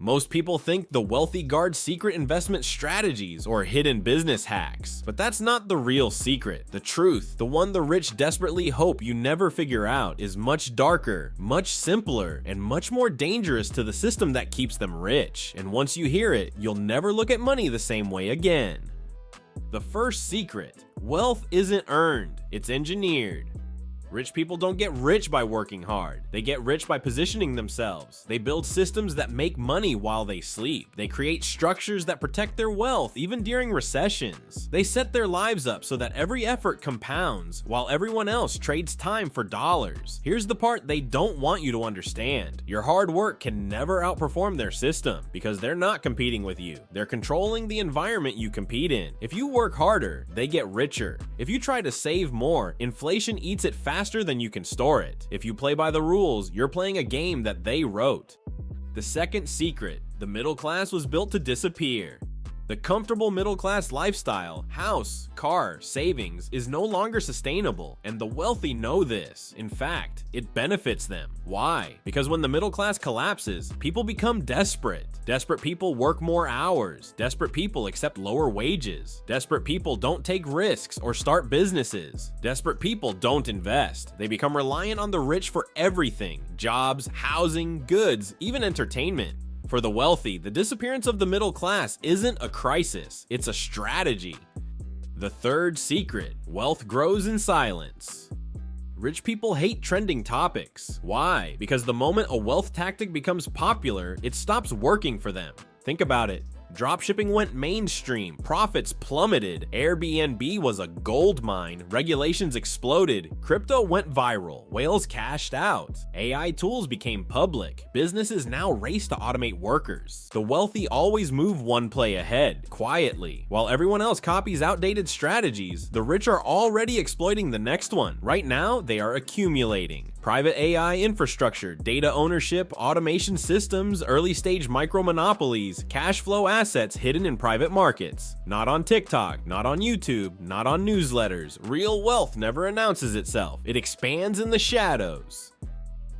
Most people think the wealthy guard's secret investment strategies or hidden business hacks, but that's not the real secret. The truth, the one the rich desperately hope you never figure out, is much darker, much simpler, and much more dangerous to the system that keeps them rich. And once you hear it, you'll never look at money the same way again. The first secret: wealth isn't earned, it's engineered. Rich people don't get rich by working hard. They get rich by positioning themselves. They build systems that make money while they sleep. They create structures that protect their wealth even during recessions. They set their lives up so that every effort compounds while everyone else trades time for dollars. Here's the part they don't want you to understand. Your hard work can never outperform their system because they're not competing with you. They're controlling the environment you compete in. If you work harder, they get richer. If you try to save more, inflation eats it faster than you can store it. If you play by the rules, you're playing a game that they wrote. The second secret: the middle class was built to disappear. The comfortable middle-class lifestyle, house, car, savings, is no longer sustainable, and the wealthy know this. In fact, it benefits them. Why? Because when the middle class collapses, people become desperate. Desperate people work more hours. Desperate people accept lower wages. Desperate people don't take risks or start businesses. Desperate people don't invest. They become reliant on the rich for everything: jobs, housing, goods, even entertainment. For the wealthy, the disappearance of the middle class isn't a crisis, it's a strategy. The third secret: wealth grows in silence. Rich people hate trending topics. Why? Because the moment a wealth tactic becomes popular, it stops working for them. Think about it. Dropshipping went mainstream, profits plummeted, Airbnb was a gold mine, regulations exploded, crypto went viral, whales cashed out, AI tools became public, businesses now race to automate workers. The wealthy always move one play ahead, quietly. While everyone else copies outdated strategies, the rich are already exploiting the next one. Right now, they are accumulating. Private AI infrastructure, data ownership, automation systems, early-stage micro-monopolies, cash flow assets hidden in private markets. Not on TikTok, not on YouTube, not on newsletters. Real wealth never announces itself. It expands in the shadows.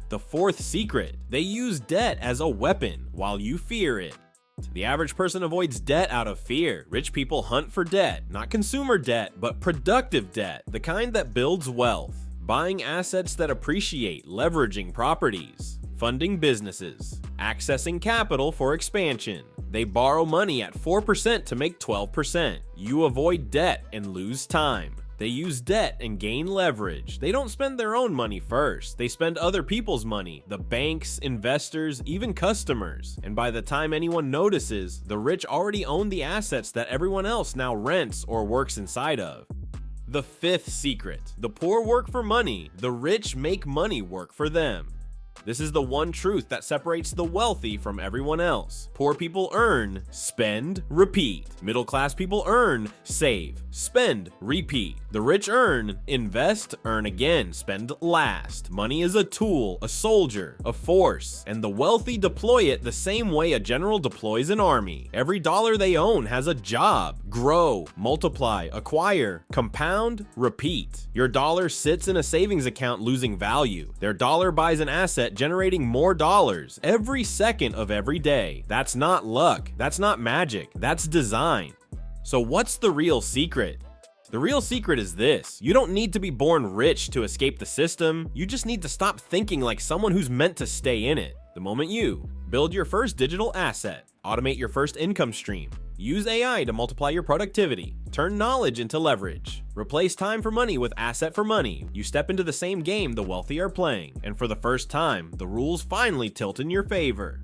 The fourth secret: they use debt as a weapon while you fear it. The average person avoids debt out of fear. Rich people hunt for debt, not consumer debt, but productive debt, the kind that builds wealth. Buying assets that appreciate, leveraging properties, funding businesses, accessing capital for expansion. They borrow money at 4% to make 12%. You avoid debt and lose time. They use debt and gain leverage. They don't spend their own money first. They spend other people's money, the banks, investors, even customers. And by the time anyone notices, the rich already own the assets that everyone else now rents or works inside of. The fifth secret: the poor work for money, the rich make money work for them. This is the one truth that separates the wealthy from everyone else. Poor people earn, spend, repeat. Middle class people earn, save, spend, repeat. The rich earn, invest, earn again, spend last. Money is a tool, a soldier, a force, and the wealthy deploy it the same way a general deploys an army. Every dollar they own has a job: grow, multiply, acquire, compound, repeat. Your dollar sits in a savings account losing value. Their dollar buys an asset generating more dollars every second of every day. That's not luck, that's not magic, that's design. So what's the real secret? The real secret is this: you don't need to be born rich to escape the system. You just need to stop thinking like someone who's meant to stay in it. The moment you build your first digital asset, automate your first income stream, use AI to multiply your productivity, turn knowledge into leverage, replace time for money with asset for money, you step into the same game the wealthy are playing, and for the first time, the rules finally tilt in your favor.